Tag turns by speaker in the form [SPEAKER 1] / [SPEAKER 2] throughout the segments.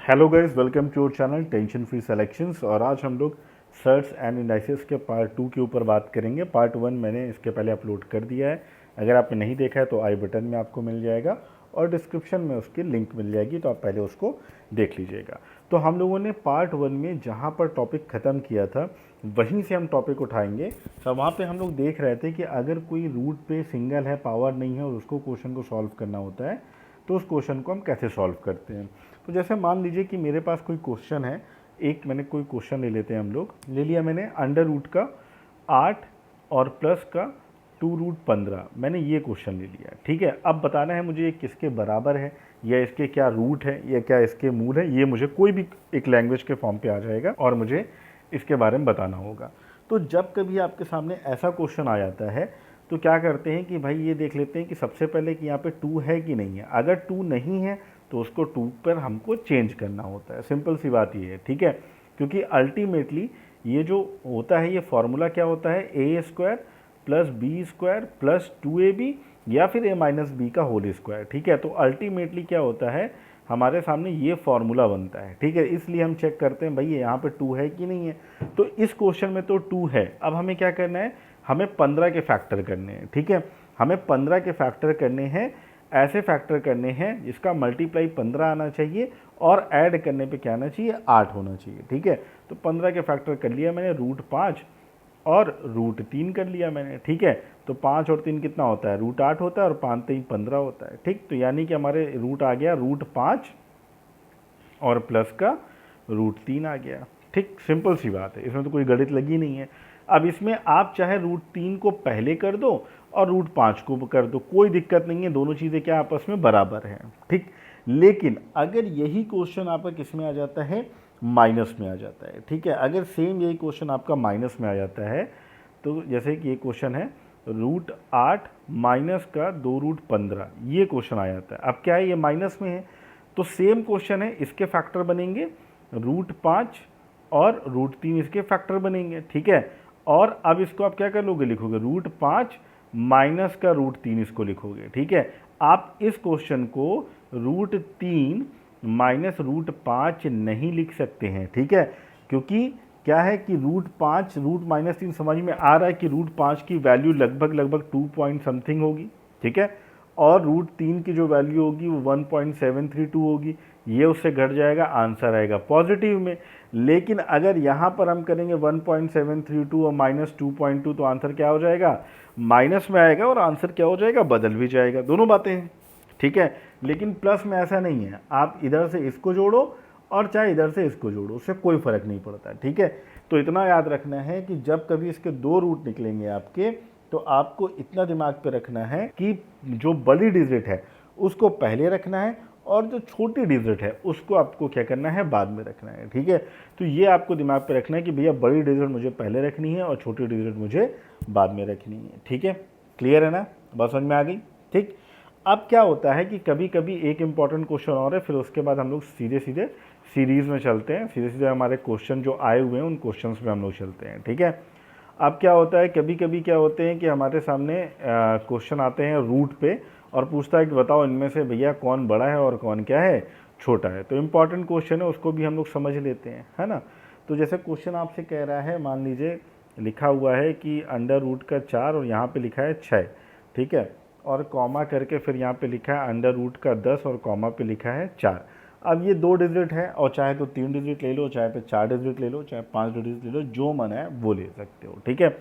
[SPEAKER 1] Hello guys, welcome to our channel tension free selections. और आज हम लोग सर्च एंड इंडाइसेस के पार्ट 2 के ऊपर बात करेंगे। पार्ट 1 मैंने इसके पहले अपलोड कर दिया है। अगर आपने नहीं देखा है तो आई बटन में आपको मिल जाएगा और डिस्क्रिप्शन में उसकी लिंक मिल जाएगी, तो आप पहले उसको देख लीजिएगा। तो हम लोगों ने पार्ट 1 में जहाँ पर टॉपिक ख़त्म किया था वहीं से हम टॉपिक उठाएंगे। तो वहाँ पे हम लोग देख रहे थे कि अगर कोई रूट पे सिंगल है, पावर नहीं है और उसको क्वेश्चन को सॉल्व करना होता है तो उस क्वेश्चन को हम कैसे सॉल्व करते हैं। तो जैसे मान लीजिए कि मेरे पास कोई क्वेश्चन है, एक मैंने कोई क्वेश्चन ले लेते हैं हम लोग, ले लिया मैंने अंडर रूट का 8 और प्लस का 2 रूट 15, मैंने ये क्वेश्चन ले लिया। ठीक है, अब बताना है मुझे ये किसके बराबर है, या इसके क्या रूट है, या क्या इसके मूल है। ये मुझे कोई भी एक लैंग्वेज के फॉर्म पे आ जाएगा और मुझे इसके बारे में बताना होगा। तो जब कभी आपके सामने ऐसा क्वेश्चन आ जाता है तो क्या करते हैं कि भाई ये देख लेते हैं कि सबसे पहले कि यहाँ पे 2 है कि नहीं है। अगर 2 नहीं है तो उसको 2 पर हमको चेंज करना होता है। सिंपल सी बात ये है, ठीक है। क्योंकि अल्टीमेटली ये जो होता है, ये फॉर्मूला क्या होता है, A square plus B square plus 2ab या फिर a माइनस बी का होल स्क्वायर। ठीक है, तो अल्टीमेटली क्या होता है, हमारे सामने ये फॉर्मूला बनता है। ठीक है, इसलिए हम चेक करते हैं भाई ये यहाँ पे 2 है कि नहीं है। तो इस क्वेश्चन में तो 2 है। अब हमें क्या करना है, हमें 15 के फैक्टर करने हैं। ठीक है, हमें 15 के फैक्टर करने हैं, ऐसे फैक्टर करने हैं जिसका मल्टीप्लाई 15 आना चाहिए और ऐड करने पे क्या आना चाहिए, 8 होना चाहिए। ठीक है, तो 15 के फैक्टर कर लिया मैंने, रूट 5 और रूट 3 कर लिया मैंने। ठीक है, तो 5 और 3 कितना होता है, रूट 8 होता है, और 5 3 15 होता है। ठीक, तो यानी कि हमारे रूट आ गया रूट 5 और प्लस का रूट 3 आ गया। ठीक, सिंपल सी बात है, इसमें तो कोई गणित लगी नहीं है। अब इसमें आप चाहे रूट 3 को पहले कर दो और रूट 5 को कर दो, कोई दिक्कत नहीं है, दोनों चीज़ें क्या आपस में बराबर हैं। ठीक, लेकिन अगर यही क्वेश्चन आपका किस में आ जाता है, माइनस में आ जाता है। ठीक है, अगर सेम यही क्वेश्चन आपका माइनस में आ जाता है, तो जैसे कि ये क्वेश्चन है रूट 8 माइनस का 2 रूट 15, ये क्वेश्चन आ जाता है। अब क्या है, ये माइनस में है तो सेम क्वेश्चन है, इसके फैक्टर बनेंगे रूट 5 और रूट 3 इसके फैक्टर बनेंगे। ठीक है, और अब इसको आप क्या कर लोगे, लिखोगे रूट 5 माइनस का रूट 3 इसको लिखोगे। ठीक है, आप इस क्वेश्चन को रूट 3 माइनस रूट 5 नहीं लिख सकते हैं। ठीक है, क्योंकि क्या है कि रूट 5 रूट माइनस 3 समझ में आ रहा है कि रूट 5 की वैल्यू लगभग 2 पॉइंट समथिंग होगी। ठीक है, और रूट 3 की जो वैल्यू होगी वो 1.732 होगी, ये उससे घट जाएगा, आंसर आएगा पॉजिटिव में। लेकिन अगर यहाँ पर हम करेंगे 1.732 और माइनस 2.2, तो आंसर क्या हो जाएगा, माइनस में आएगा, और आंसर क्या हो जाएगा, बदल भी जाएगा। दोनों बातें हैं। ठीक है, लेकिन प्लस में ऐसा नहीं है, आप इधर से इसको जोड़ो और चाहे इधर से इसको जोड़ो, उससे कोई फर्क नहीं पड़ता। ठीक है, तो इतना याद रखना है कि जब कभी इसके 2 रूट निकलेंगे आपके, तो आपको इतना दिमाग पे रखना है कि जो बड़ी डिजिट है उसको पहले रखना है और जो छोटी डिजिट है उसको आपको क्या करना है, बाद में रखना है। ठीक है, तो ये आपको दिमाग पे रखना है कि भैया बड़ी डिजिट मुझे पहले रखनी है और छोटी डिजिट मुझे बाद में रखनी है। ठीक है, क्लियर है ना, बात समझ में आ गई। ठीक, अब क्या होता है कि कभी कभी एक इंपॉर्टेंट क्वेश्चन और है, फिर उसके बाद हम लोग सीधे सीधे सीरीज़ में चलते हैं, सीधे सीधे हमारे क्वेश्चन जो आए हुए हैं उन क्वेश्चंस पे हम लोग चलते हैं। ठीक है, अब क्या होता है, कभी कभी क्या होते हैं कि हमारे सामने क्वेश्चन आते हैं रूट पे और पूछता है कि बताओ इनमें से भैया कौन बड़ा है और कौन क्या है, छोटा है। तो इम्पॉर्टेंट क्वेश्चन है, उसको भी हम लोग समझ लेते हैं, है ना। तो जैसे क्वेश्चन आपसे कह रहा है, मान लीजिए लिखा हुआ है कि अंडर रूट का 4 और यहाँ पे लिखा है 6। ठीक है, और कॉमा करके फिर यहाँ पे लिखा है अंडर रूट का 10 और कॉमा पे लिखा है 4। अब ये 2 डिजिट है, और चाहे तो 3 डिजिट ले लो, चाहे तो 4 डिजिट ले लो, चाहे 5 डिजिट ले लो, जो मन है वो ले सकते हो। ठीक है,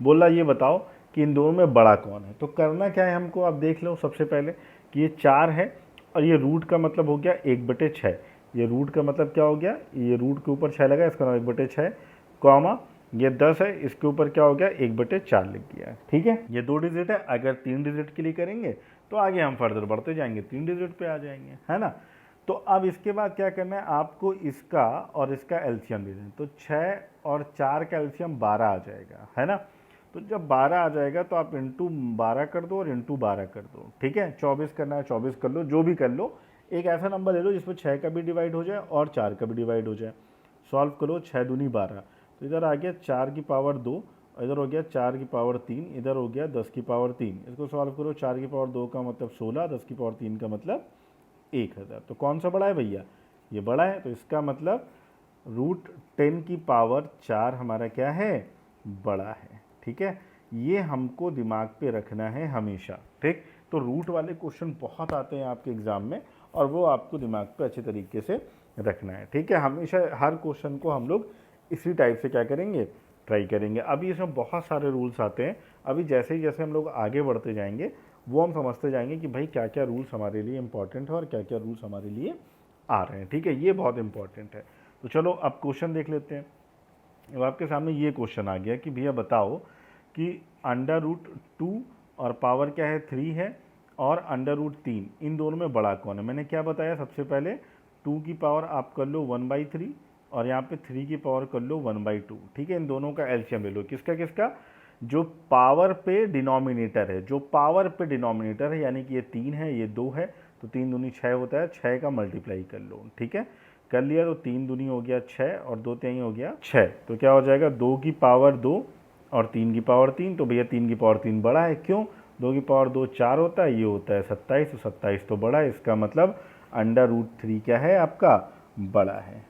[SPEAKER 1] बोला ये बताओ कि इन दोनों में बड़ा कौन है। तो करना क्या है हमको, आप देख लो सबसे पहले कि ये 4 है और ये रूट का मतलब हो गया 1/6। ये रूट का मतलब क्या हो गया, ये रूट के ऊपर 6 लगा, इसका नाम 1/6, कॉमा ये 10 है, इसके ऊपर क्या हो गया, 1/4 लिख दिया। ठीक है, ये 2 डिजिट है। अगर 3 डिजिट के लिए करेंगे तो आगे हम फर्दर बढ़ते जाएंगे, 3 डिजिट पे आ जाएंगे, है ना। तो अब इसके बाद क्या करना है, आपको इसका और इसका एलसीएम ले लेना। तो 6 और 4 का एलसीएम 12 आ जाएगा, है ना। तो जब 12 आ जाएगा तो आप इंटू 12 कर दो और इंटू 12 कर दो। ठीक है, 24 करना है 24 कर लो, जो भी कर लो। एक ऐसा नंबर ले लो जिसमें 6 का भी डिवाइड हो जाए और 4 का भी डिवाइड हो जाए। सॉल्व करो, 6 दूनी 12, तो इधर आ गया 4 की पावर 2, इधर हो गया 4 की पावर 3, इधर हो गया 10 की पावर 3। इसको सॉल्व करो, 4 की पावर 2 का मतलब 16, 10 की पावर 3 का मतलब 1000। तो कौन सा बड़ा है भैया, ये बड़ा है, तो इसका मतलब रूट 10 की पावर 4 हमारा क्या है, बड़ा है। ठीक है, ये हमको दिमाग पे रखना है हमेशा। ठीक, तो रूट वाले क्वेश्चन बहुत आते हैं आपके एग्जाम में और वो आपको दिमाग पे अच्छे तरीके से रखना है। ठीक है, हमेशा हर क्वेश्चन को हम लोग इसी टाइप से क्या करेंगे, ट्राई करेंगे। अभी इसमें बहुत सारे रूल्स आते हैं, अभी जैसे ही जैसे हम लोग आगे बढ़ते जाएंगे वो हम समझते जाएंगे कि भाई क्या क्या रूल्स हमारे लिए इंपॉर्टेंट है और क्या क्या रूल्स हमारे लिए आ रहे हैं। ठीक है, ये बहुत इंपॉर्टेंट है। तो चलो अब क्वेश्चन देख लेते हैं। अब आपके सामने ये क्वेश्चन आ गया कि भैया बताओ कि अंडर रूट 2 और पावर क्या है 3 है और अंडर रूट 3, इन दोनों में बड़ा कौन है। मैंने क्या बताया, सबसे पहले 2 की पावर आप कर लो 1/3 और यहाँ पे 3 की पावर कर लो 1/2। ठीक है, इन दोनों का एलसीएम ले लो। किसका किसका, जो पावर पे डिनोमिनेटर है, जो पावर पे डिनोमिनेटर है, यानी कि ये 3 है ये 2 है, तो 3 दूनी 6 होता है, 6 का मल्टीप्लाई कर लो। ठीक है, कर लिया, तो 3 दूनी हो गया 6 और 2 3 हो गया 6, तो क्या हो जाएगा 2 की पावर 2 और 3 की पावर 3। तो भैया 3 की पावर 3 बड़ा है, क्यों, 2 की पावर 2 4 होता है, ये होता है 27, तो 27 तो बड़ा है, इसका मतलब अंडर रूट 3 क्या है आपका, बड़ा है।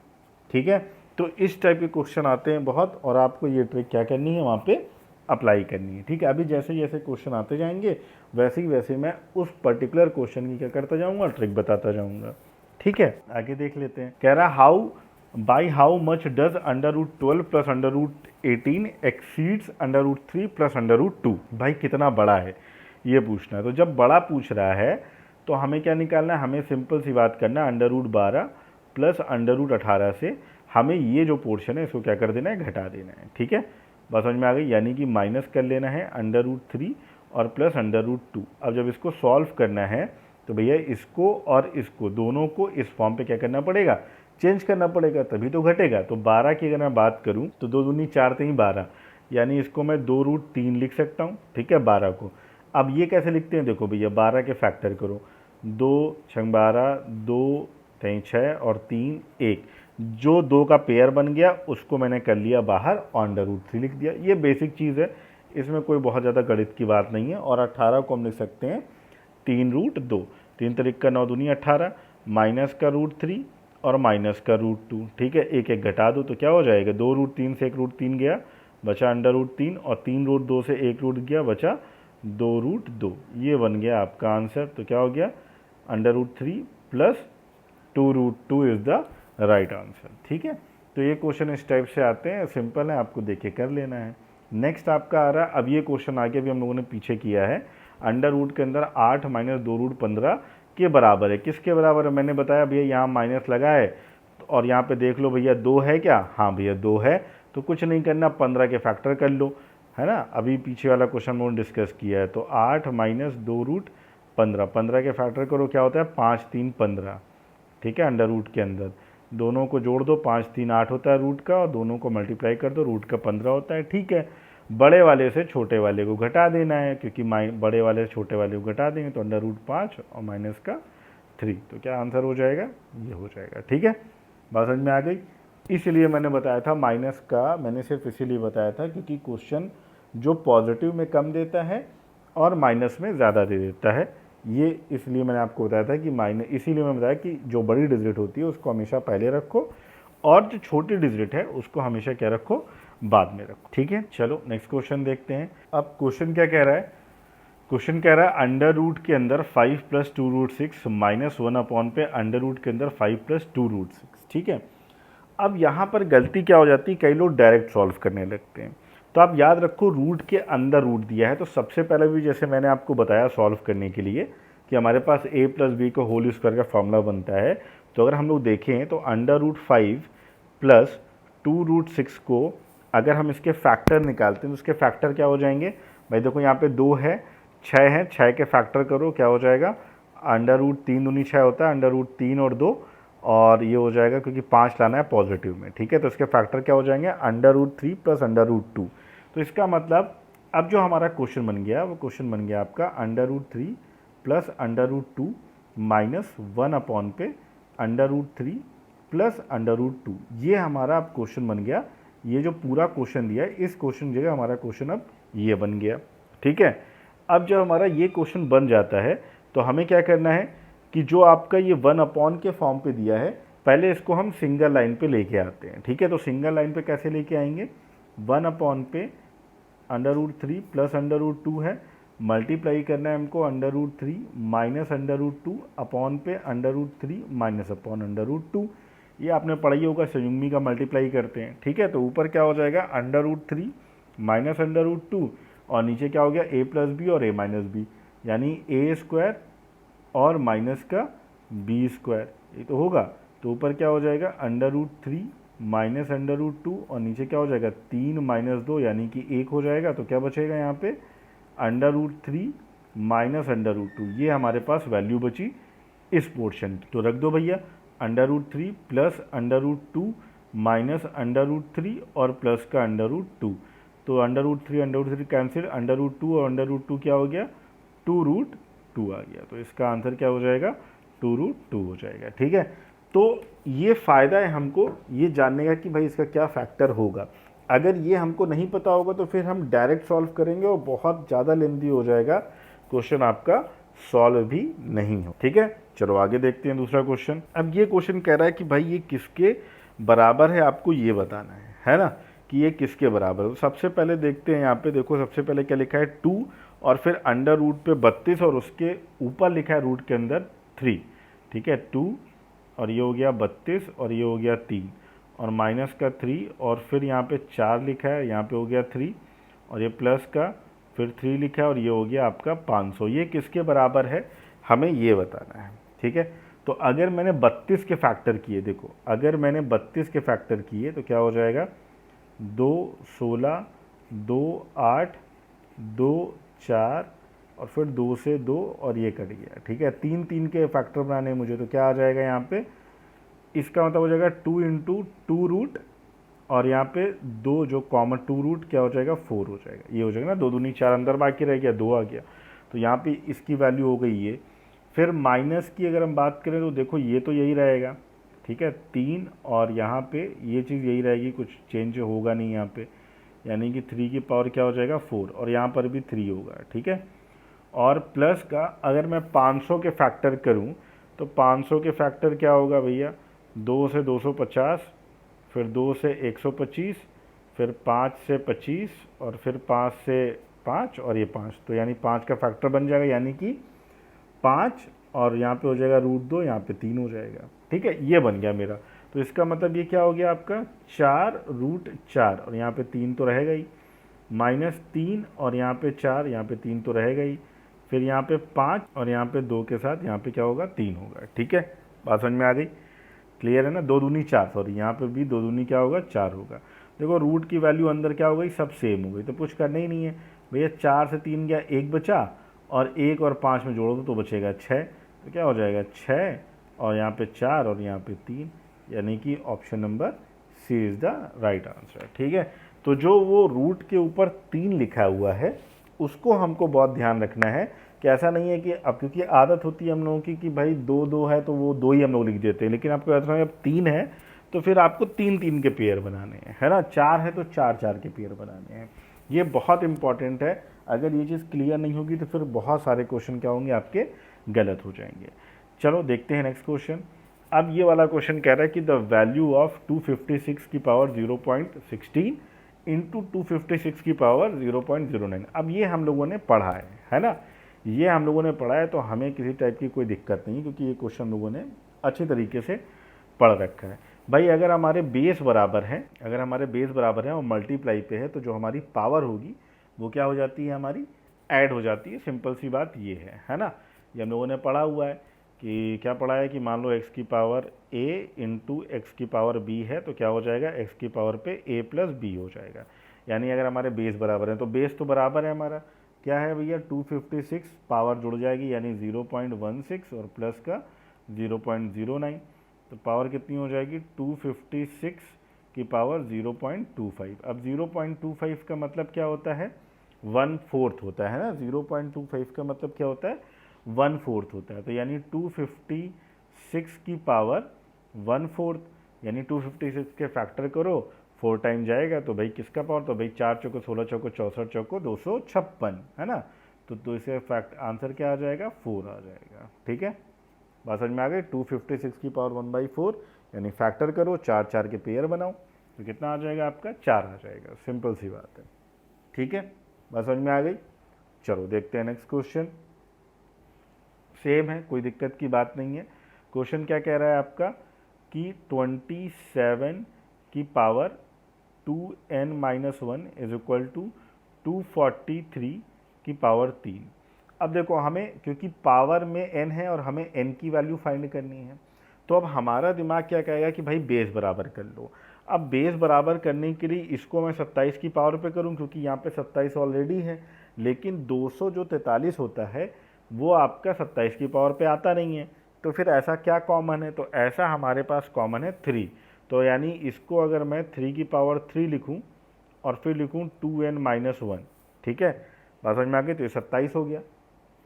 [SPEAKER 1] ठीक है, तो इस टाइप के क्वेश्चन आते हैं बहुत, और आपको ये ट्रिक क्या करनी है, वहाँ पे अप्लाई करनी है। ठीक है, अभी जैसे जैसे क्वेश्चन आते जाएंगे वैसे ही वैसे मैं उस पर्टिकुलर क्वेश्चन की क्या करता जाऊँगा, ट्रिक बताता जाऊँगा। ठीक है, आगे देख लेते हैं। कह रहा how by how much does under root 12 plus under root 18 exceeds under root 3 plus under root 2। भाई कितना बड़ा है ये पूछना है। तो जब बड़ा पूछ रहा है तो हमें क्या निकालना है, हमें सिंपल सी बात करना है, under root 12 plus under root 18 से हमें ये जो पोर्शन है इसको क्या कर देना है, घटा देना है। ठीक है, बस समझ में आ गई, यानी कि माइनस कर लेना है अंडर रूट 3 और प्लस अंडर रूट 2। अब जब इसको सॉल्व करना है तो भैया इसको और इसको दोनों को इस फॉर्म पे क्या करना पड़ेगा, चेंज करना पड़ेगा, तभी तो घटेगा। तो 12 की अगर मैं बात करूं तो 2 दूनी 4 3 12, यानी इसको मैं 2 रूट 3 लिख सकता हूं। ठीक है, 12 को अब ये कैसे लिखते हैं, देखो भैया 12 के फैक्टर करो, 2 6 12, 2 3 6 और 3 1, जो 2 का पेयर बन गया उसको मैंने कर लिया बाहर और अंडर रूट 3 लिख दिया। ये बेसिक चीज़ है, इसमें कोई बहुत ज़्यादा गणित की बात नहीं है। और 18 को हम लिख सकते हैं 3 रूट 2, 3 तरीक का 9 दूनी 18, माइनस का रूट 3 और माइनस का रूट 2। ठीक है, एक एक घटा दो तो क्या हो जाएगा, 2 रूट 3 से 1 रूट 3 गया, बचा अंडर रूट 3, और 3 रूट 2 से 1 रूट गया, बचा 2 रूट 2। ये बन गया आपका आंसर। तो क्या हो गया, under root 3 plus 2 root 2 is the right answer. ठीक है, तो ये क्वेश्चन इस टाइप से आते हैं, सिंपल है, आपको देख के कर लेना है। नेक्स्ट आपका आ रहा है, अब ये क्वेश्चन आगे भी हम लोगों ने पीछे किया है, अंडर रूट के अंदर 8 माइनस 2 रूट 15 के बराबर है। किसके बराबर है, मैंने बताया भैया यहाँ माइनस लगा है और यहाँ पे देख लो भैया 2 है क्या, हाँ भैया 2 है, तो कुछ नहीं करना, 15 के फैक्टर कर लो, है ना। अभी पीछे वाला क्वेश्चन हम लोगों ने डिस्कस किया है। तो 8 माइनस 2 रूट 15, 15 के फैक्टर करो, क्या होता है 5 3 15। ठीक है, अंडर रूट के अंदर दोनों को जोड़ दो, 5 3 8 होता है रूट का, और दोनों को मल्टीप्लाई कर दो, रूट का 15 होता है। ठीक है, बड़े वाले से छोटे वाले को घटा देना है, क्योंकि बड़े वाले से छोटे वाले को घटा देंगे तो अंडर रूट 5 और माइनस का 3, तो क्या आंसर हो जाएगा, ये हो जाएगा। ठीक है, बात समझ में आ गई। इसलिए मैंने बताया था माइनस का, मैंने सिर्फ इसीलिए बताया था क्योंकि क्वेश्चन जो पॉजिटिव में कम देता है और माइनस में ज़्यादा दे देता है, ये इसलिए मैंने आपको बताया था कि माइनस, इसीलिए मैंने बताया कि जो बड़ी डिजिट होती है उसको हमेशा पहले रखो और जो छोटी डिजिट है उसको हमेशा क्या रखो, बाद में रखो। ठीक है, चलो नेक्स्ट क्वेश्चन देखते हैं। अब क्वेश्चन क्या कह रहा है, क्वेश्चन कह रहा है अंडर रूट के अंदर 5 प्लस 2 रूट 6 माइनस 1 अपॉन पे अंडर रूट के अंदर 5 प्लस 2 रूट 6। ठीक है, अब यहाँ पर गलती क्या हो जाती है, कई लोग डायरेक्ट सॉल्व करने लगते हैं। तो आप याद रखो, रूट के अंदर रूट दिया है तो सबसे पहले भी जैसे मैंने आपको बताया सॉल्व करने के लिए कि हमारे पास a प्लस बी का होल स्क्वायर का फॉर्मूला बनता है। तो अगर हम लोग देखें तो अंडर रूट 5 प्लस 2 रूट 6 को अगर हम इसके फैक्टर निकालते हैं तो उसके फैक्टर क्या हो जाएंगे, भाई देखो यहाँ पे 2 है 6 है, 6 के फैक्टर करो, क्या हो जाएगा, अंडर रूट 3 दूनी 6 होता है, अंडर रूट 3 और 2, और ये हो जाएगा क्योंकि 5 लाना है पॉजिटिव में। ठीक है, तो इसके फैक्टर क्या हो जाएंगे, under root 3 plus under root 2। तो इसका मतलब अब जो हमारा क्वेश्चन बन गया वो क्वेश्चन बन गया आपका under root 3 plus under root 2 minus 1 upon पे under root 3 plus under root 2। ये हमारा अब क्वेश्चन बन गया। ये जो पूरा क्वेश्चन दिया है इस क्वेश्चन जगह हमारा क्वेश्चन अब ये बन गया। ठीक है, अब जब हमारा ये क्वेश्चन बन जाता है तो हमें क्या करना है कि जो आपका ये 1 अपॉन के फॉर्म पे दिया है पहले इसको हम सिंगल लाइन पे लेके आते हैं, ठीक है। तो सिंगल लाइन पे कैसे लेके आएंगे, 1 पे √3 प्लस √2 है, मल्टीप्लाई करना है हमको √3 माइनस √2 अपॉन पे √3 माइनस अपॉन √2। ये आपने पढ़ाई होगा, संयुग्मी का मल्टीप्लाई करते हैं, ठीक है। तो ऊपर क्या हो जाएगा √3 माइनस √2 और नीचे क्या हो गया a प्लस बी और a माइनस बी, यानी a स्क्वायर और माइनस का b स्क्वायर, ये तो होगा। तो ऊपर क्या हो जाएगा √3 माइनस √2 और नीचे क्या हो जाएगा 3 माइनस 2 यानी कि 1 हो जाएगा। तो क्या बचेगा यहाँ पे √3 माइनस √2, ये हमारे पास वैल्यू बची इस पोर्शन की। तो रख दो भैया √3 प्लस √2 माइनस √3 और प्लस का √2। तो √3 कैंसिल, √2 और √2 क्या हो गया 2√2 आ गया। तो इसका आंसर क्या हो जाएगा 2√2 हो जाएगा, ठीक है। तो ये फ़ायदा है हमको ये जानने का कि भाई इसका क्या फैक्टर होगा। अगर ये हमको नहीं पता होगा तो फिर हम डायरेक्ट सॉल्व करेंगे और बहुत ज़्यादा लेंथी हो जाएगा, क्वेश्चन आपका सॉल्व भी नहीं हो, ठीक है। चलो आगे देखते हैं दूसरा क्वेश्चन। अब ये क्वेश्चन कह रहा है कि भाई ये किसके बराबर है, आपको ये बताना है ना, कि ये किसके बराबर है। तो सबसे पहले देखते हैं, यहाँ पे देखो सबसे पहले क्या लिखा है 2 और फिर अंडर रूट पे 32 और उसके ऊपर लिखा है रूट के अंदर 3, ठीक है। 2 और ये हो गया 32 और ये हो गया 3 और माइनस का 3 और फिर यहाँ पे 4 लिखा है, यहाँ पे हो गया 3 और ये प्लस का फिर 3 लिखा है और ये हो गया आपका 500। ये किसके बराबर है हमें ये बताना है, ठीक है। तो अगर मैंने 32 के फैक्टर किए, देखो अगर मैंने 32 के फैक्टर किए तो क्या हो जाएगा 2 16 2 8 2 4 और फिर 2 से 2 और ये कट गया, ठीक है। 3 3 के फैक्टर बनाने हैं मुझे, तो क्या आ जाएगा यहाँ पे, इसका मतलब हो जाएगा 2 × 2 रूट और यहाँ पे 2 जो कॉमन 2 रूट क्या हो जाएगा 4 हो जाएगा, ये हो जाएगा ना, 2 दूनी 4 अंदर बाकी रह गया 2 आ गया। तो यहाँ पे इसकी वैल्यू हो गई ये। फिर माइनस की अगर हम बात करें तो देखो ये तो यही रहेगा, ठीक है 3 और यहाँ पे ये चीज़ यही रहेगी, कुछ चेंज होगा नहीं यहाँ पे, यानी कि 3 की पावर क्या हो जाएगा 4 और यहाँ पर भी 3 होगा, ठीक है। और प्लस का अगर मैं 500 के फैक्टर करूं तो 500 के फैक्टर क्या होगा भैया, 2 से 250 फिर 2 से 125 फिर 5 से 25 और फिर 5 से 5 और ये 5, तो यानी 5 का फैक्टर बन जाएगा, यानी कि 5 और यहाँ पे हो जाएगा √2, यहाँ पे 3 हो जाएगा, ठीक है। ये बन गया मेरा। तो इसका मतलब ये क्या हो गया आपका 4√4 और यहाँ पे 3 तो रहेगा ही, माइनस 3 और यहाँ पे 4, यहाँ पे 3 तो रहेगा ही, फिर यहाँ पे 5 और यहाँ पे 2 के साथ यहाँ पे क्या होगा 3 होगा, ठीक है। बात समझ में आ गई, क्लियर है ना। 2 दूनी 4, सॉरी यहाँ पे भी 2 दूनी क्या होगा 4 होगा। देखो रूट की वैल्यू अंदर क्या हो गई सब सेम हो गई, तो कुछ करना ही नहीं है भैया। 4 से 3 गया 1 बचा और 1 और 5 में जोड़ो तो बचेगा 6, तो क्या हो जाएगा 6 और यहाँ पे 4 और यहाँ पे 3, यानी कि option number C is the right answer, ठीक है। तो जो वो रूट के ऊपर 3 लिखा हुआ है उसको हमको बहुत ध्यान रखना है कि ऐसा नहीं है कि अब, क्योंकि आदत होती है हम लोगों की कि भाई 2 2 है तो वो 2 ही हम लोग लिख देते हैं, लेकिन आपको ऐसा है अब 3 है तो फिर आपको 3 3 के पेयर बनाने हैं, है ना। 4 है तो 4 4 के पेयर बनाने हैं। ये बहुत इंपॉर्टेंट है, अगर ये चीज़ क्लियर नहीं होगी तो फिर बहुत सारे क्वेश्चन क्या होंगे आपके गलत हो जाएंगे। चलो देखते हैं नेक्स्ट क्वेश्चन। अब ये वाला क्वेश्चन कह रहा है कि द वैल्यू ऑफ 256 की पावर 0.16 इंटू 256 की पावर 0.09। अब ये हम लोगों ने पढ़ा है ना, ये हम लोगों ने पढ़ा है, तो हमें किसी टाइप की कोई दिक्कत नहीं, क्योंकि ये क्वेश्चन लोगों ने अच्छी तरीके से पढ़ रखा है। भाई अगर हमारे बेस बराबर है, अगर हमारे बेस बराबर है और मल्टीप्लाई पे है, तो जो हमारी पावर होगी वो क्या हो जाती है, हमारी ऐड हो जाती है। सिंपल सी बात ये है ना। ये हम लोगों ने पढ़ा हुआ है कि क्या पढ़ा है कि मान लो x की पावर a इंटू एक्स की पावर b है, तो क्या हो जाएगा x की पावर पे a प्लस b हो जाएगा। यानी अगर हमारे बेस बराबर है, तो बेस तो बराबर है हमारा, क्या है भैया 256, पावर जुड़ जाएगी यानी 0.16 और प्लस का 0.09, तो पावर कितनी हो जाएगी 256 की पावर 0.25। अब 0.25 का मतलब क्या होता है 1/4 होता है ना। 0.25 का मतलब क्या होता है 1/4 होता है, तो यानी 256 की पावर 1/4, यानी 256 के फैक्टर करो 4 टाइम जाएगा, तो भाई किसका पावर, तो भाई 4 चौको 16 चौको 64 चौको 256, है ना। तो इसे फैक्ट आंसर क्या आ जाएगा 4 आ जाएगा, ठीक है। बात समझ में आ गई। 256 की पावर 1/4 यानी फैक्टर करो, 4 4 के पेयर बनाओ, तो कितना आ जाएगा आपका 4 आ जाएगा। सिंपल सी बात है, ठीक है, बात समझ में आ गई। चलो देखते हैं नेक्स्ट क्वेश्चन। सेम है, कोई दिक्कत की बात नहीं है। क्वेश्चन क्या कह रहा है आपका कि 27 की power 2n-1 is equal to 243 की पावर 3। अब देखो हमें, क्योंकि पावर में n है और हमें n की वैल्यू फाइंड करनी है, तो अब हमारा दिमाग क्या कहेगा कि भाई बेस बराबर कर लो। अब बेस बराबर करने के लिए इसको मैं 27 की पावर पे करूं, क्योंकि यहाँ पे 27 ऑलरेडी है, लेकिन 200 जो 43 होता है वो आपका 27 की पावर पे आता नहीं है। तो फिर ऐसा क्या कॉमन है, तो ऐसा हमारे पास कॉमन है 3। तो यानी इसको अगर मैं 3 की पावर 3 लिखूं और फिर लिखूं 2n-1, ठीक है, बात समझ में आ गई। तो ये 27 हो गया।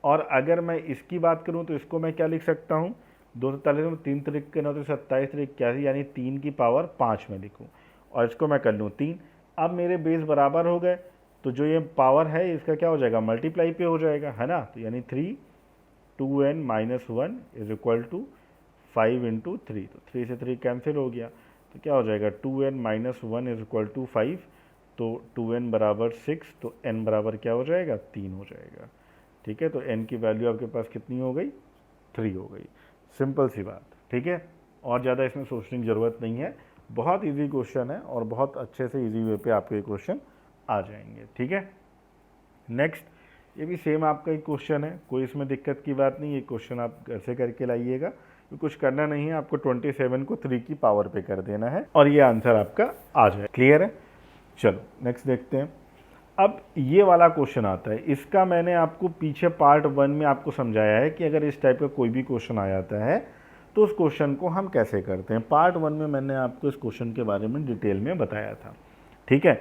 [SPEAKER 1] और अगर मैं इसकी बात करूं तो इसको मैं क्या लिख सकता हूं, 243 में 3 तरीक के 9 तो 27 तरीक 81, यानी 3 की पावर 5 में लिखूं और इसको मैं कर लूँ 3। अब मेरे बेस बराबर हो गए, तो जो ये पावर है इसका क्या हो जाएगा, मल्टीप्लाई पे हो जाएगा, है ना। तो यानी 3 2n-1 is equal to 5 into 3, तो 3 से 3 कैंसिल हो गया, तो क्या हो जाएगा 2n-1 इज इक्वल टू 5, तो 2n बराबर 6, तो n बराबर क्या हो जाएगा 3 हो जाएगा, ठीक है। तो n की वैल्यू आपके पास कितनी हो गई, 3 हो गई। सिंपल सी बात, ठीक है, और ज़्यादा इसमें सोचने की ज़रूरत नहीं है। बहुत इजी क्वेश्चन है और बहुत अच्छे से इजी वे पे आपके ये क्वेश्चन आ जाएंगे, ठीक है। नेक्स्ट, ये भी सेम आपका एक क्वेश्चन है, कोई इसमें दिक्कत की बात नहीं। ये क्वेश्चन आप घर से करके लाइएगा, कुछ करना नहीं है, आपको 27 को 3 की पावर पे कर देना है और ये आंसर आपका आ जाए। क्लियर है। चलो नेक्स्ट देखते हैं। अब ये वाला क्वेश्चन आता है, इसका मैंने आपको पीछे पार्ट 1 में आपको समझाया है कि अगर इस टाइप का कोई भी क्वेश्चन आ जाता है तो उस क्वेश्चन को हम कैसे करते हैं। पार्ट 1 में मैंने आपको इस क्वेश्चन के बारे में डिटेल में बताया था, ठीक है।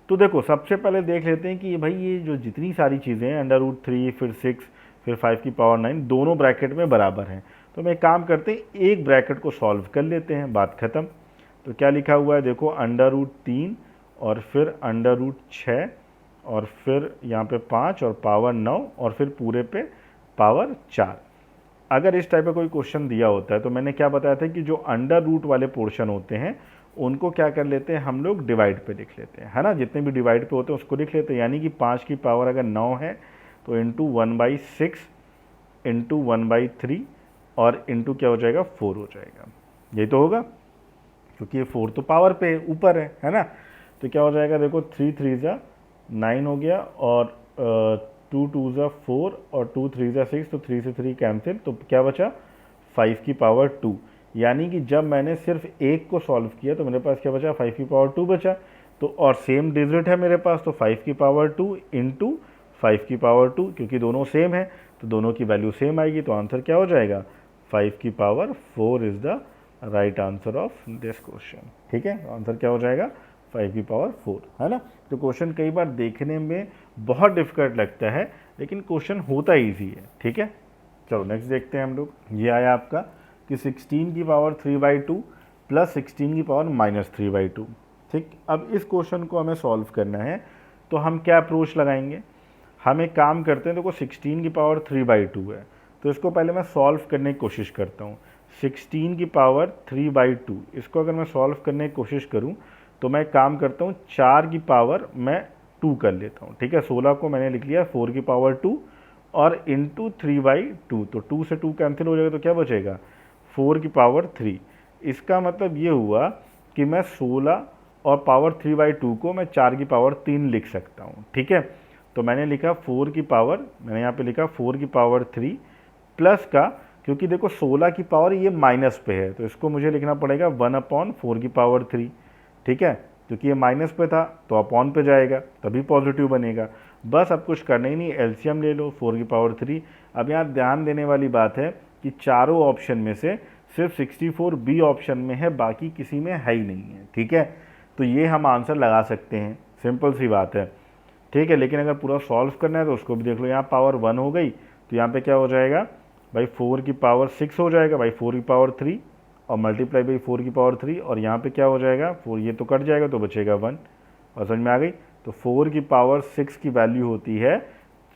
[SPEAKER 1] तो देखो सबसे पहले देख लेते हैं कि भाई ये जो जितनी सारी चीज़ें हैं, √3 फिर 6 फिर 5 की पावर 9 दोनों ब्रैकेट में बराबर हैं। तो मैं काम करते हैं, एक ब्रैकेट को सॉल्व कर लेते हैं, बात खत्म। तो क्या लिखा हुआ है देखो, √3 और फिर √6 और फिर यहाँ पे 5 और पावर 9 और फिर पूरे पे पावर 4। अगर इस टाइप का कोई क्वेश्चन दिया होता है तो मैंने क्या बताया था कि जो अंडर रूट वाले पोर्शन होते हैं उनको क्या कर लेते हैं हम लोग, डिवाइड पे लिख लेते हैं, है ना। जितने भी डिवाइड पे होते हैं उसको लिख लेते हैं, यानी कि 5 की पावर अगर 9 है तो इंटू 1/6 इंटू 1/3 और इंटू क्या हो जाएगा 4 हो जाएगा। यही तो होगा, क्योंकि ये 4 तो पावर पे ऊपर है ना। तो क्या हो जाएगा देखो, 3 3 जा 9 हो गया और 2 2 जा 4 और 2 3 जा 6, तो 3 से 3 कैंसिल, तो क्या बचा 5 की पावर 2। यानी कि जब मैंने सिर्फ एक को सॉल्व किया तो मेरे पास क्या बचा, 5 की पावर 2 बचा। तो और सेम डिजिट है मेरे पास, तो 5 की पावर 2 इंटू 5 की पावर 2, क्योंकि दोनों सेम है तो दोनों की वैल्यू सेम आएगी। तो आंसर क्या हो जाएगा, 5 की power 4 is the right answer of this question, ठीक है। आंसर क्या हो जाएगा 5 की पावर 4, है ना। तो क्वेश्चन कई बार देखने में बहुत डिफिकल्ट लगता है लेकिन क्वेश्चन होता ईजी है, ठीक है। चलो नेक्स्ट देखते हैं हम लोग। ये आया आपका कि 16 की पावर 3/2 प्लस 16 की पावर -3/2, ठीक। अब इस क्वेश्चन को हमें सॉल्व करना है, तो हम क्या अप्रोच लगाएंगे, हम एक काम करते हैं, देखो 16 की पावर 3/2 है, तो इसको पहले मैं सॉल्व करने की कोशिश करता हूँ। 16 की पावर 3/2, इसको अगर मैं सॉल्व करने की कोशिश करूँ तो मैं काम करता हूँ 4 की पावर मैं 2 कर लेता हूँ, ठीक है। 16 को मैंने लिख लिया 4 की पावर 2 और इंटू 3/2, तो 2 से 2 कैंसिल हो जाएगा, तो क्या बचेगा 4 की पावर 3। इसका मतलब ये हुआ कि मैं 16 और पावर 3/2 को मैं 4 की पावर 3 लिख सकता हूँ, ठीक है। तो मैंने लिखा 4 की पावर, मैंने यहाँ पे लिखा 4 की पावर 3 प्लस का, क्योंकि देखो 16 की पावर ये माइनस पे है तो इसको मुझे लिखना पड़ेगा 1/4 की पावर 3, ठीक है। क्योंकि ये माइनस पे था तो अपॉन पे जाएगा तभी पॉजिटिव बनेगा। बस अब कुछ करना ही नहीं, एलसीएम ले लो 4 की पावर 3। अब यहाँ ध्यान देने वाली बात है कि चारों ऑप्शन में से सिर्फ 64 बी ऑप्शन में है, बाकी किसी में है ही नहीं है, ठीक है। तो ये हम आंसर लगा सकते हैं, सिंपल सी बात है, ठीक है। लेकिन अगर पूरा सॉल्व करना है तो उसको भी देख लो, यहाँ पावर 1 हो गई तो यहाँ पे क्या हो जाएगा भाई 4 की पावर 6 हो जाएगा भाई 4 की पावर 3 और मल्टीप्लाई बाई 4 की पावर 3, और यहाँ पे क्या हो जाएगा 4, ये तो कट जाएगा तो बचेगा 1, और समझ में आ गई। तो 4 की पावर 6 की वैल्यू होती है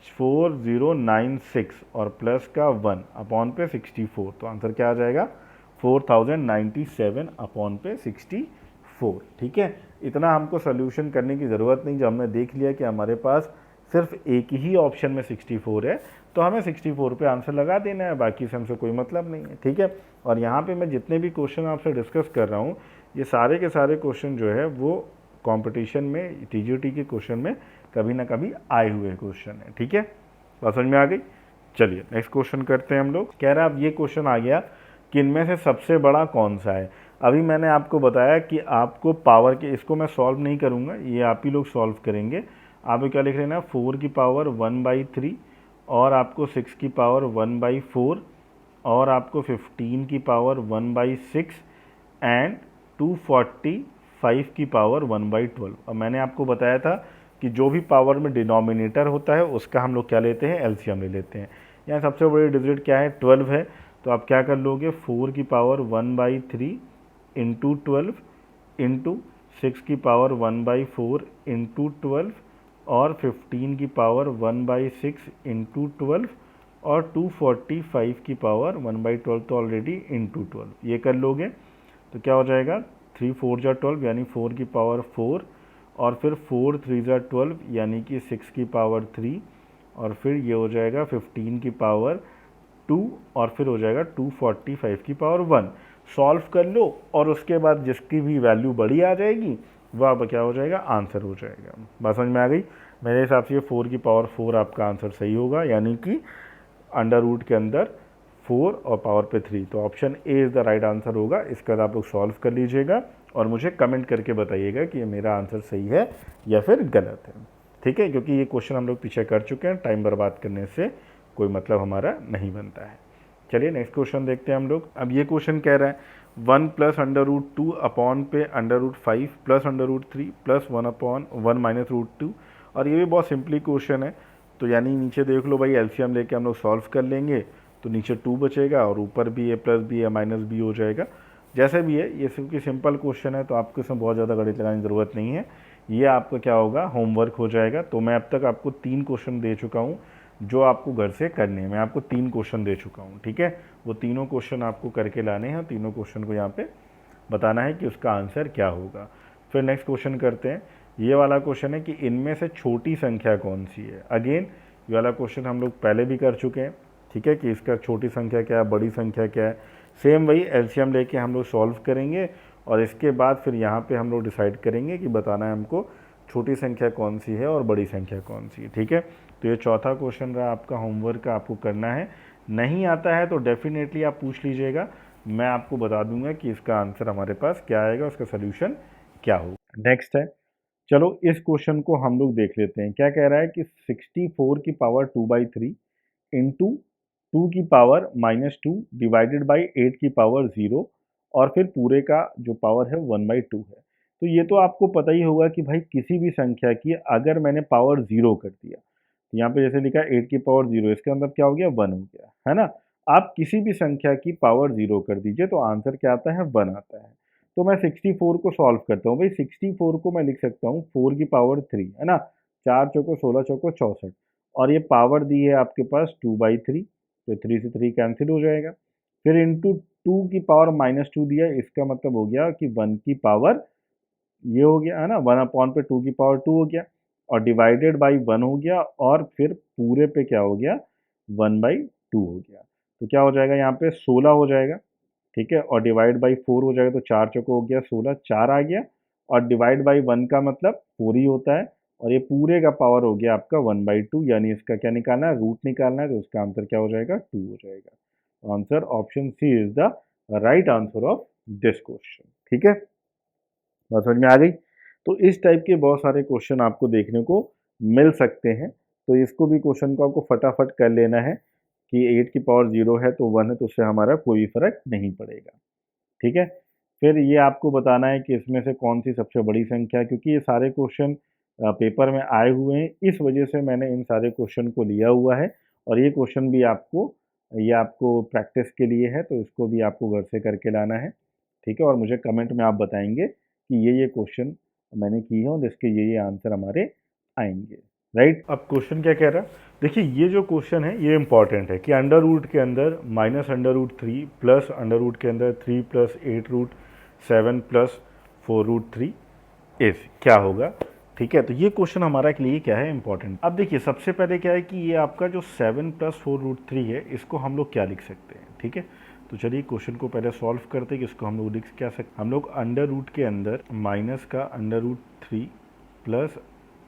[SPEAKER 1] 4096 और प्लस का 1 अपॉन पे 64, तो आंसर क्या आ जाएगा 4097 अपॉन पे 64। ठीक है, इतना हमको सोल्यूशन करने की ज़रूरत नहीं। जब हमने देख लिया कि हमारे पास सिर्फ एक ही ऑप्शन में 64 है तो हमें 64 पे आंसर लगा देना है, बाकी से हमसे कोई मतलब नहीं है। ठीक है, और यहाँ पे मैं जितने भी क्वेश्चन आपसे डिस्कस कर रहा हूँ ये सारे के सारे क्वेश्चन जो है वो कंपटीशन में टीजीटी के क्वेश्चन में कभी ना कभी आए हुए क्वेश्चन है। ठीक है, बात समझ में आ गई। चलिए नेक्स्ट क्वेश्चन करते हैं हम लोग। कह रहा है अब ये क्वेश्चन आ गया कि इनमें से सबसे बड़ा कौन सा है। अभी मैंने आपको बताया कि आपको पावर के, इसको मैं सॉल्व नहीं करूँगा, ये आप ही लोग सॉल्व करेंगे। आपको क्या लिख लेना है, 4 की पावर 1/3 और आपको 6 की पावर 1/4 और आपको 15 की पावर 1/6 एंड 245 की पावर 1/12। और मैंने आपको बताया था कि जो भी पावर में डिनोमिनेटर होता है उसका हम लोग क्या लेते हैं, एलसीएम ले लेते हैं। यहाँ सबसे बड़ी डिजिट क्या है, 12 है, तो आप क्या कर लोगे, 4 की पावर 1/3 इंटू 12 इंटू 6 की पावर 1/4 इंटू 12 और 15 की पावर 1/6 इंटू 12 और 245 की पावर 1/12 तो ऑलरेडी इंटू 12 ये कर लोगे तो क्या हो जाएगा, 3 4 जा 12 यानी 4 की पावर 4 और फिर 4 3 जा 12 यानी कि 6 की पावर 3 और फिर ये हो जाएगा 15 की पावर 2 और फिर हो जाएगा 245 की पावर 1। सॉल्व कर लो और उसके बाद जिसकी भी वैल्यू बड़ी आ जाएगी वह क्या हो जाएगा, आंसर हो जाएगा। बात समझ में आ गई। मेरे हिसाब से ये 4 की पावर 4 आपका आंसर सही होगा, यानी कि अंडर रूट के अंदर 4 और पावर पे 3, तो option A is the right answer होगा। इसका आप लोग सॉल्व कर लीजिएगा और मुझे कमेंट करके बताइएगा कि ये मेरा आंसर सही है या फिर गलत है। ठीक है, क्योंकि ये क्वेश्चन हम लोग पीछे कर चुके हैं, टाइम बर्बाद करने से कोई मतलब हमारा नहीं बनता है। चलिए नेक्स्ट क्वेश्चन देखते हैं हम लोग। अब ये क्वेश्चन कह रहा है 1 प्लस अंडर रूट 2 अपॉन पे under root 5 plus under root 3 plus 1 upon 1 minus root 2। और ये भी बहुत सिंपली क्वेश्चन है, तो यानी नीचे देख लो भाई, एलसीएम लेके हम लोग सॉल्व कर लेंगे तो नीचे 2 बचेगा और ऊपर भी ए प्लस बी या माइनस बी हो जाएगा। जैसे भी है, ये क्योंकि सिंपल क्वेश्चन है तो आपको इसमें बहुत ज़्यादा गणित लगाने की ज़रूरत नहीं है। ये आपका क्या होगा, होमवर्क हो जाएगा। तो मैं अब तक आपको 3 क्वेश्चन दे चुका हूँ जो आपको घर से करने हैं। मैं आपको 3 क्वेश्चन दे चुका हूँ। ठीक है, वो तीनों क्वेश्चन आपको करके लाने हैं, तीनों क्वेश्चन को यहाँ पे बताना है कि उसका आंसर क्या होगा। फिर नेक्स्ट क्वेश्चन करते हैं। ये वाला क्वेश्चन है कि इनमें से छोटी संख्या कौन सी है। अगेन ये वाला क्वेश्चन हम लोग पहले भी कर चुके हैं। ठीक है, कि इसका छोटी संख्या क्या है, बड़ी संख्या क्या है। सेम वही एलसीएम लेके हम लोग सॉल्व करेंगे और इसके बाद फिर यहाँ पे हम लोग डिसाइड करेंगे कि बताना है हमको छोटी संख्या कौन सी है और बड़ी संख्या कौन सी है। ठीक है, तो ये चौथा क्वेश्चन रहा आपका होमवर्क का, आपको करना है। नहीं आता है तो डेफिनेटली आप पूछ लीजिएगा, मैं आपको बता दूंगा कि इसका आंसर हमारे पास क्या आएगा, उसका सोल्यूशन क्या होगा। नेक्स्ट है, चलो इस क्वेश्चन को हम लोग देख लेते हैं। क्या कह रहा है कि 64 की पावर 2/3 इंटू 2 की पावर -2 डिवाइडेड बाई 8 की पावर 0 और फिर पूरे का जो पावर है 1/2 है। तो ये तो आपको पता ही होगा कि भाई किसी भी संख्या की अगर मैंने पावर 0 कर दिया, तो यहाँ पे जैसे लिखा है 8 की पावर 0, इसका मतलब क्या हो गया, 1 हो गया, है ना। आप किसी भी संख्या की पावर 0 कर दीजिए तो आंसर क्या आता है, 1 आता है। तो मैं 64 को सॉल्व करता हूँ। भाई 64 को मैं लिख सकता हूँ 4 की पावर 3, है ना, 4 चौको 16 चौको 64 और ये पावर दी है आपके पास 2/3, तो 3 से 3 कैंसिल हो जाएगा। फिर इंटू 2 की पावर -2 दिया, इसका मतलब हो गया कि 1 की पावर ये हो गया, है ना, 1 अपॉन पे 2 की पावर 2 हो गया और डिवाइडेड बाई 1 हो गया और फिर पूरे पे क्या हो गया, 1/2 हो गया। तो क्या हो जाएगा, यहाँ पे 16 हो जाएगा। ठीक है, और डिवाइड बाई 4 हो जाएगा तो 4 चौको हो गया 16, 4 आ गया और डिवाइड बाई 1 का मतलब 4 ही होता है और ये पूरे का पावर हो गया आपका 1/2, यानी इसका क्या निकालना है, रूट निकालना है, तो इसका आंसर क्या हो जाएगा, 2 हो जाएगा। Answer option C is the right answer of this question. ठीक है, बात समझ में आ गई। तो इस टाइप के बहुत सारे क्वेश्चन आपको देखने को मिल सकते हैं, तो इसको भी क्वेश्चन को आपको फटाफट कर लेना है कि 8 की पावर 0 है तो 1 है, तो उससे हमारा कोई फर्क नहीं पड़ेगा। ठीक है, फिर ये आपको बताना है कि इसमें से कौन सी सबसे बड़ी संख्या है, क्योंकि ये सारे क्वेश्चन पेपर में आए हुए हैं, इस वजह से मैंने इन सारे क्वेश्चन को लिया हुआ है। और ये क्वेश्चन भी आपको प्रैक्टिस के लिए है, तो इसको भी आपको घर से करके लाना है। ठीक है, और मुझे कमेंट में आप बताएंगे कि ये क्वेश्चन मैंने किए हैं और इसके ये आंसर हमारे आएंगे। राइट। अब क्वेश्चन क्या कह रहा है, देखिए ये जो क्वेश्चन है ये इंपॉर्टेंट है कि अंडर रूट के अंदर minus under root 3 plus under root के अंदर 3 प्लस 8 रूट 7 प्लस 4 रूट 3 ऐसे क्या होगा। ठीक है, तो ये क्वेश्चन हमारा के लिए क्या है, इंपॉर्टेंट। अब देखिए सबसे पहले क्या है कि ये आपका जो 7 प्लस 4 रूट 3 है इसको हम लोग क्या लिख सकते हैं। ठीक है, तो चलिए क्वेश्चन को पहले सॉल्व करते हैं कि इसको हम लोग लिख क्या सकते। हम लोग अंडर रूट के अंदर माइनस का under root 3 plus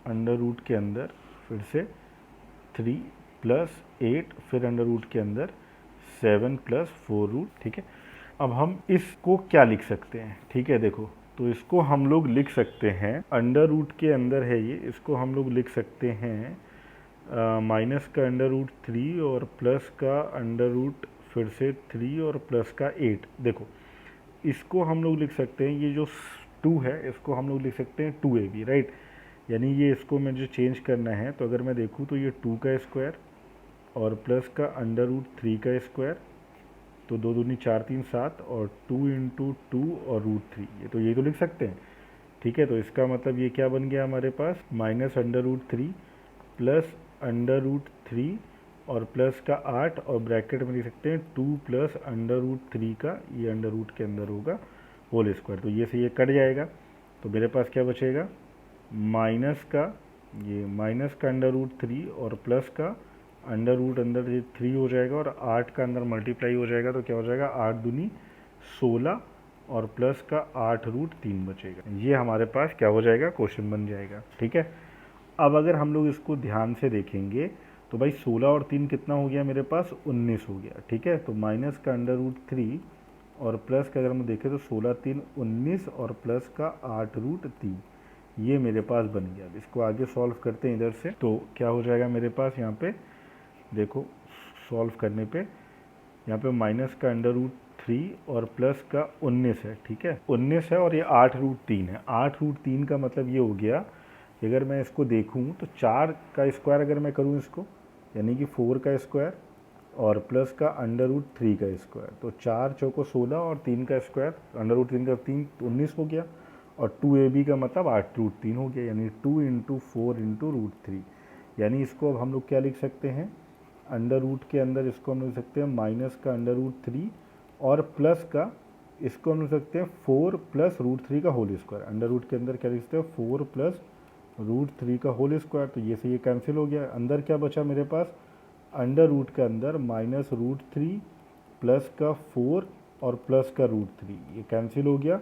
[SPEAKER 1] under root के अंदर फिर से 3 प्लस 8 फिर अंडर रूट के अंदर 7 प्लस 4 रूट। ठीक है, अब हम इसको क्या लिख सकते हैं। ठीक है, देखो तो इसको हम लोग लिख सकते हैं अंडर रूट के अंदर है ये, इसको हम लोग लिख सकते हैं माइनस का अंडर रूट 3 और प्लस का अंडर रूट फिर से 3 और प्लस का 8। देखो इसको हम लोग लिख सकते हैं, ये जो 2 है इसको हम लोग लिख सकते हैं 2ab, राइट। यानी ये इसको मुझे चेंज करना है, तो अगर मैं देखूँ तो ये 2 का स्क्वायर और प्लस का अंडर रूट 3 का स्क्वायर, तो 2 दूनी 4 3 7 और 2 इंटू 2 और रूट 3, ये तो लिख सकते हैं। ठीक है, तो इसका मतलब ये क्या बन गया हमारे पास minus under root 3 plus under root 3 और प्लस का 8 और ब्रैकेट में लिख सकते हैं 2 प्लस अंडर रूट 3 का, ये अंडर रूट के अंदर होगा होल स्क्वायर, तो ये से ये कट जाएगा, तो मेरे पास क्या बचेगा माइनस का अंडर रूट 3 और प्लस का अंडर रूट अंदर ये 3 हो जाएगा और 8 का अंदर मल्टीप्लाई हो जाएगा, तो क्या हो जाएगा 8 दूनी 16 और प्लस का 8 रूट 3 बचेगा। ये हमारे पास क्या हो जाएगा, क्वेश्चन बन जाएगा। ठीक है, अब अगर हम लोग इसको ध्यान से देखेंगे तो भाई 16 और 3 कितना हो गया मेरे पास 19 हो गया। ठीक है, तो माइनस का अंडर रूट 3 और प्लस का अगर हम देखें तो 16 3 19 और प्लस का 8 रूट 3, ये मेरे पास बन गया। अब इसको आगे सॉल्व करते हैं इधर से, तो क्या हो जाएगा मेरे पास यहाँ पे, देखो सॉल्व करने पे यहाँ पे माइनस का अंडर रूट 3 और प्लस का 19 है। ठीक है, 19 है और ये 8 रूट 3 है। 8 रूट 3 का मतलब ये हो गया, अगर मैं इसको देखूँ तो 4 का स्क्वायर अगर मैं करूँ इसको, यानी कि 4 का स्क्वायर और प्लस का अंडर रूट 3 का स्क्वायर, तो 4 चौको 16 और 3 का स्क्वायर अंडर रूट 3 का 3 19 हो गया और 2ab का मतलब 8 रूट 3 हो गया, यानी 2 इंटू 4 इंटू रूट 3। यानी इसको अब हम लोग क्या लिख सकते हैं, अंडर रूट के अंदर इसको हम लिख सकते हैं माइनस का अंडर रूट 3 और प्लस का, इसको हम लिख सकते हैं 4 प्लस रूट 3 का होल स्क्वायर। अंडर रूट के अंदर क्या लिख सकते हैं 4 प्लस रूट 3 का होल स्क्वायर, तो ये से ये कैंसिल हो गया। अंदर क्या बचा मेरे पास, अंडर रूट के अंदर माइनस रूट 3 प्लस का 4 और प्लस का रूट 3, ये कैंसिल हो गया।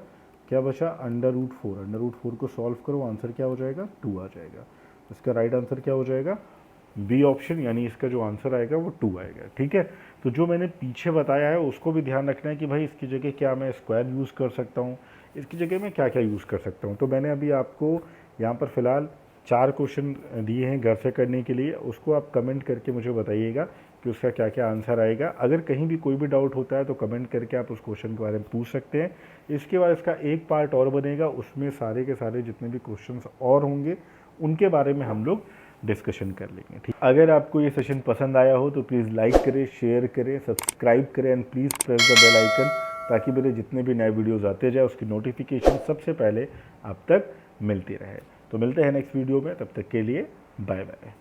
[SPEAKER 1] क्या बचा अंडर रूट 4, अंडर रूट 4 को सॉल्व करो, आंसर क्या हो जाएगा 2 आ जाएगा। इसका राइट आंसर क्या हो जाएगा, बी ऑप्शन, यानी इसका जो आंसर आएगा वो 2 आएगा। ठीक है, तो जो मैंने पीछे बताया है उसको भी ध्यान रखना है कि भाई इसकी जगह क्या मैं स्क्वायर यूज़ कर सकता हूँ, इसकी जगह मैं क्या क्या यूज़ कर सकता हूँ। तो मैंने अभी आपको यहाँ पर फ़िलहाल 4 क्वेश्चन दिए हैं घर से करने के लिए, उसको आप कमेंट करके मुझे बताइएगा कि उसका क्या क्या आंसर आएगा। अगर कहीं भी कोई भी डाउट होता है तो कमेंट करके आप उस क्वेश्चन के बारे में पूछ सकते हैं। इसके बाद इसका एक पार्ट और बनेगा, उसमें सारे के सारे जितने भी क्वेश्चंस और होंगे उनके बारे में हम लोग डिस्कशन कर लेंगे। ठीक, अगर आपको ये सेशन पसंद आया हो तो प्लीज़ लाइक करें, शेयर करें, सब्सक्राइब करें and please press the bell icon, ताकि मेरे जितने भी नए वीडियोज़ आते जाए उसकी नोटिफिकेशन सबसे पहले आप तक मिलती रहे। तो मिलते हैं नेक्स्ट वीडियो में, तब तक के लिए बाय बाय।